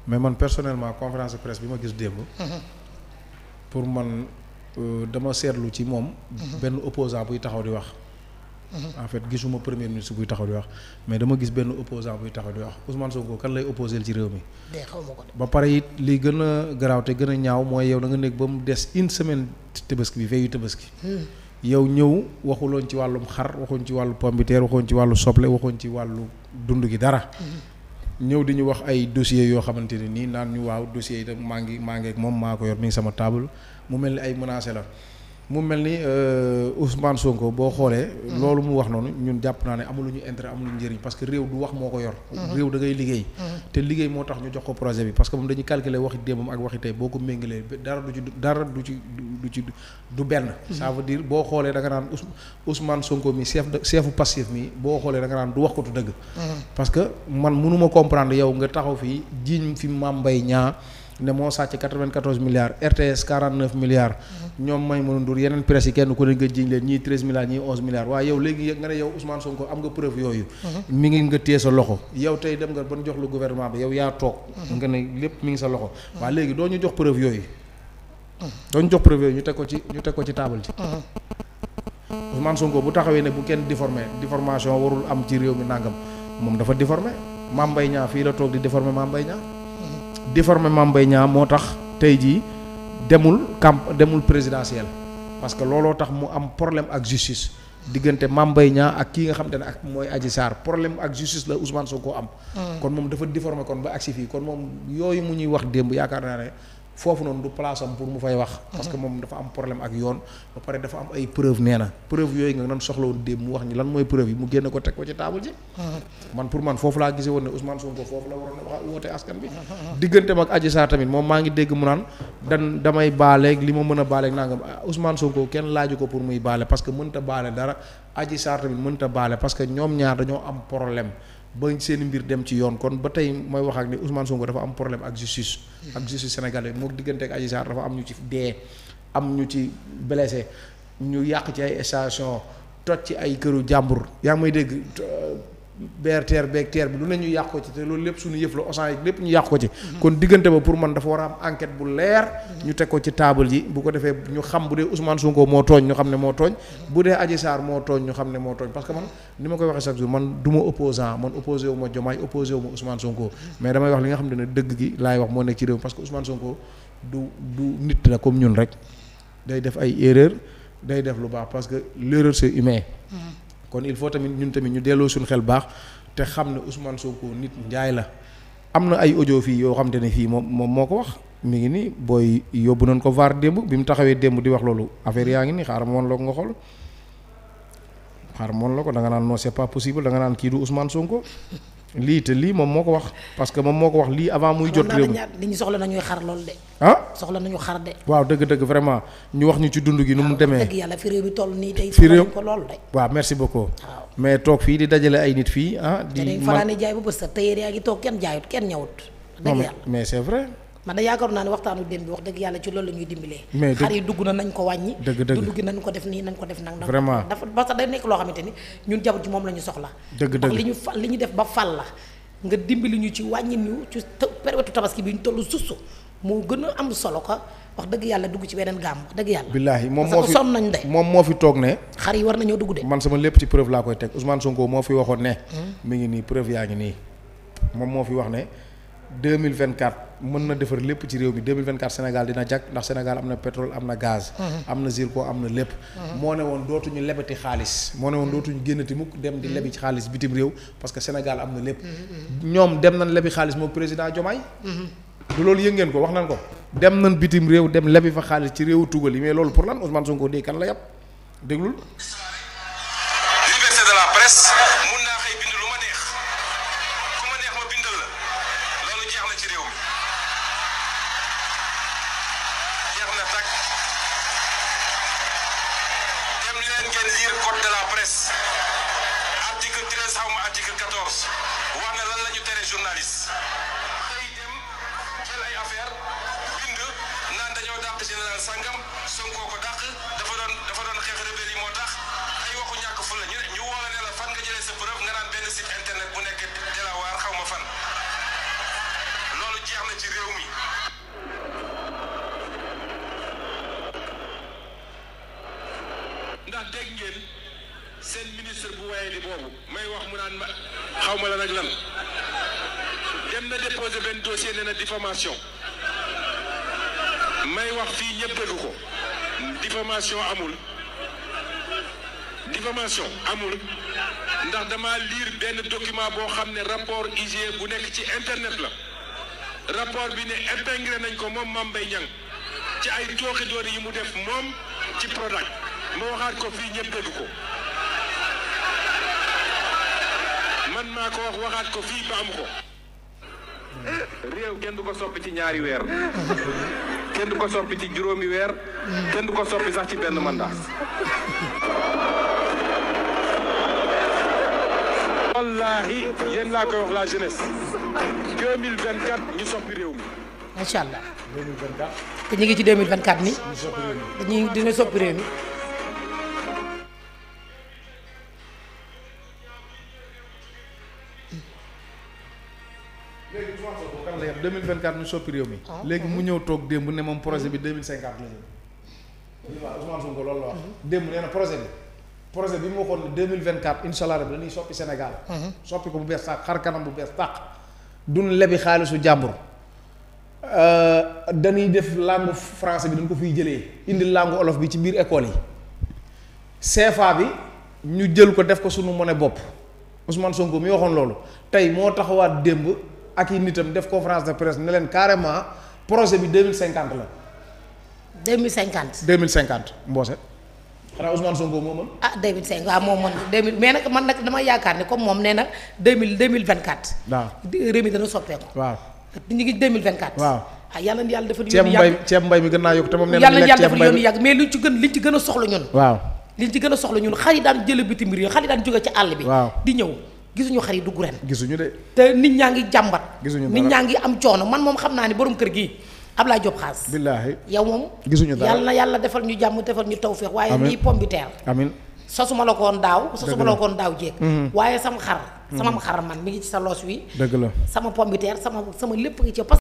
mais man personnellement conférence de presse bi ma gis démb. pour man dama seetlu ci moom. benn opposant buy taxaw di wax. en fait gisuma premier ministre buy taxaw di wax mais dama gis benn opposant buy taxaw di wax Ousmane Sonko kan lay opposé ci réew mi. ba pare it li gën a garaaw te gën a ñaaw mooy yow da nga nekk ba mu des une semaine Tabaski bi veillu Tabaski. yow ñëw waxuloon ci wàllum xar waxuñ ci wàllu pomme de terre waxuñ ci wàllu soble waxuñ ci wàllu dund gi dara. ñëw di ñu wax ay dossiers yoo xamante ne nii naan ñu waaw dossiers yi tam maa ngi ak moom maa ko yor mi ngi sama table mu mel ni ay menacé la. mu mel ni Ousmane Sonko boo xoolee. loolu mu wax noonu ñun jàpp naa ne amuluñu intérêt amuluñu njëriñ parce que réew du wax moo ko yor. réew da ngay liggéey. te liggéey moo tax ñu jox ko projet bi parce que moom dañuy calculer waxi démbam ak waxi tey boo ko méngalee dara du benn. ça veut dire boo xoolee da nga naan Ousmane Sonko mi chefu Pastef mi boo xoolee da nga naan du wax ko tu dëgg. parce que man mënuma comprendre yow nga taxaw fii jiiñ fi Mame Mbaye Niang ne moo sàcc 94 milliards RTS 49 milliards. ñoom Maïmouna Ndour yeneen presse yi kenn ku ne nga jiñ leen ñii 13 milliards ñii 11 milliards waaye yow léegi nga ne yow Ousmane Sonko am nga preuve yooyu. mi ngi nga téye sa loxo yow tey dem nga ban jox lu gouvernement bi yow yaa toog. nga ne lépp mi ngi sa loxo. waaye léegi doo ñu jox preuve yooyu. doo ñu jox preuve yooyu ñu teg ko ci table ci. Ousmane Sonko bu taxawee ne bu kenn diffamation warul am ci réew mi nangam moom dafa diffamé Mame Mbaye Niang fii la toog di diffamé Mame Mbaye Niang. diffamé Mame Mbaye Niang moo tax tey jii demul présidentiel parce que looloo tax mu am problème ak justice diggante Mame Mbaye Niang ak kii nga xam te ne ak mooy Adji Sarr problème ak justice la Ousmane Sonko am. kon moom dafa diffamé kon ba agsi fii kon moom yooyu mu ñuy wax démb yaakaar naa ne foofu noonu du place am pour mu fay wax. parce que moom dafa am problème ak yoon ba pare dafa am ay preuve nee na preuve yooyu nga nan soxla woon démb mu wax ñi lan mooy preuve yi mu génne ko teg ko ci table ji. man pour man foofu laa gisee woon ne Ousmane Sonko foofu la waroon a woote askan bi. digganteem ak Adji Sarr tamit moom maa ngi dégg mu naan damay baaleeg li ma mën a baaleeg nangam Ousmane Sonko kenn laaju ko pour muy baale parce que mënta baale dara Adji Sarr tamit mënta baale parce que ñoom ñaar dañoo am problème. ba seen mbir dem ci yoon kon ba tey mooy wax ak ni Ousmane Sonko dafa am problème ak justice. ak justice sénégalais moo diggante ak Adji Sarr dafa am ñu ci dee am ñu ci blessé ñu yàq ci ay station toj ci ay këru jàmbur yaa ngi may dégg BRT beeg TER bi lu ne ñu yàq ko ci te loolu lépp suñu yëf la Auchan yi lépp ñu yàq ko ci. kon diggante ba pour man dafa war a am enquête bu leer. ñu teg ko ci table ji bu ko defee ñu xam bu dee Ousmane Sonko moo tooñ ñu xam ne moo tooñ bu dee Adji Sarr moo tooñ ñu xam ne moo tooñ parce que man ni ma koy waxee chaque jour man du ma opposant man opposé wu ma Diomaye opposé wu ma Ousmane Sonko mais damay wax li nga xam ne dëgg gi laay wax moo nekk ci réew parce que Ousmane Sonko du nit la comme ñun rek day def ay erreur day def lu baax parce que l'erreur c'est humain. kon il faut tamit ñun tamit ñu delloo suñu xel baax te xam ne Ousmane Sonko nit njaay la am na ay audio fii yoo xam te ne fii moom moo ko wax mi ngi nii booy yóbbu nañ ko vaar démb bi mu taxawee démb di wax loolu affaire yaa ngi nii xaaral ma woon la ko nga xool xaaral ma woon la ko da nga naan non c'est pas possible da nga naan kii du Ousmane Sonko lii te lii moom moo ko wax parce que moom moo ko wax lii avant muy jot réew mi li ñu soxla nañuy xar loolu de. soxla nañu xar de. waaw dëgg-dëgg vraiment ñu wax ñu ci dund gi nu mu demee. dëgg yàlla fi réew mi toll nii tey. fi réew ko loolu de. waaw merci beaucoup. mais toog fii di dajale ay nit fii di te fanaane jaay bu bës sa tëyeer yaa ngi toog kenn jaayut kenn ñëwut. dëgg yàlla mais c'est vrai. man da yaakaar naa ne waxtaanu démb bi wax dëgg yàlla ci loolu la ñuy dimbalee. mais xar yi dugg na nañ ko wàññi. dëgg dund gi nañ ko def nii nañ ko def nag. vraiment dafa parce que day nekk loo xamante ni ñun jabar ci moom la ñu soxla. dëgg li ñu def ba fal la nga dimbali ñu ci wàññi ñu ci période tabaski bi ñu toll susu moo gën a am solo ko wax dëgg yàlla dugg ci beneen gaam wax dëgg yàlla. billaahi moom moo fi sonn nañ de. moom moo fi toog ne. xar yi war nañoo dugg de. man sama lépp ci preuve laa koy teg Ousmane Sonko moo fi waxoon ne. mi ngi nii preuve yaa ngi nii moom moo fi wax ne 2024 mën na defar lépp ci réew mi 2024 Sénégal dina jag ndax Sénégal am na pétrole am na gaz. am na zircon am na lépp. moo ne woon dootuñu lebati xaalis. moo ne woon dootuñu génnati mukk dem di lebi ci xaalis bitim réew parce que Sénégal am na lépp. ñoom dem nañ lebi xaalis moom président Diomaye. du loolu yëg ngeen ko wax nañ ko. dem nañ bitim réew dem lebi fa xaalis ci réewu tugal yi mais loolu pour lan Ousmane Sonko dee kan la yàpp déglul. liberté de la presse mun naa xëy bind lu ma neex ku ma neex ma bindal la loolu jeex na ci réew mi jeex na tag dem leen ngeen lire code de la presse article 13 xaw ma article 14 wax na lan la ñu tere journaliste xëy dem jël ay affaire bind naan dañoo dàq général sangam Sonko ko dàq dafa doon xeex rebelle yi moo tax ay waxu ñàkk fu la ñu woo la ne la fan nga jëlee sa preuve nga naan benn site internet bu nekk Delaware xaw ma fan loolu jeex na ci réew mi. ndax dégg ngeen seen ministre bu waye di boobu may wax mu naan ma xaw ma la nag lan dem na déposer benn dossier nee na diffamation may wax fii ñëpp dégg ko diffamation amul ndax dama lire benn document boo xam ne rapport IGE bu nekk ci internet la rapport bi ne épinglé nañ ko moom Mame Mbaye Niang ci ay tooxi doon yi mu def moom ci Prodac ma waxaat ko fii ñëpp dégg ko man maa ko wax waxaat ko fii ba am ko. réew kenn du ko soppi ci ñaari weer kenn du ko soppi ci juróomi weer kenn du ko soppi sax ci benn mandat. wallaahi yéen laa koy wax la jeunesse 2024 ñu soppi réew mi. macha allah. 2024. te ñu ngi ci 2024 ni ñu soppi réew mi. dañuy dina soppi réew mi. léegi Ousmane Sonko kan la yem 2024 ñu soppi réew mi. léegi mu ñëw toog démb ne moom projet bi 2050 la jëm. waaw Ousmane Sonko loolu la wax. démb nee na projet bi mu waxoon ne 2024 incha allah rabi dañuy soppi Sénégal. soppi ko bu bees tàq xar kanam bu bees tàq. duñ lebi xaalisu jàmbur. dañuy def langue français bi dañ ko fiy jëlee indi langue olof bi ci biir école yi. CFA bi ñu jël ko def ko sunu monnaie bopp Ousmane Sonko mi waxoon loolu tey moo taxawaat démb. ak i nitam def conférence de presse ne leen carrément projet bi 2050 la. 2050 Mboose. xanaa Ousmane Sonko moo mën. 2005 waaw moo mën 2000 mais nag man nag dama yaakaar ne comme moom nee na 2024. waaw réew mi dana soppeeku. waaw ñu ngi 2024. waaw yàlla na yàlla defal yoon yàgg ceeb mbay mi gën naa yokk te moom nee na yàlla na yàlla defal yoon yàgg mais liñ ci gën a soxla ñun. waaw liñ ci gën a soxla ñun xar yi daan jële bitim réew xar yi daan jóge ci àll bi. waaw di ñëw. gisuñu xar yi dugg ren. gisuñu de. te nit ñaa ngi jàmbat. gisuñu nit ñaa ngi am coono man moom xam naa ne borom kër gi Ablaye Diop Xaas. billaahi yow moom. gisuñu dara yàlla na yàlla defal ñu jàmm defal ñu tawféex. waaye amiin lii pomme de terre. amiin sosuma la ko woon daaw. sosuma la ko woon daaw jéeg. waaye sama xar. sama xar man mi ngi ci sa loos wi. dëgg la sama pomme de terre sama lépp ngi ci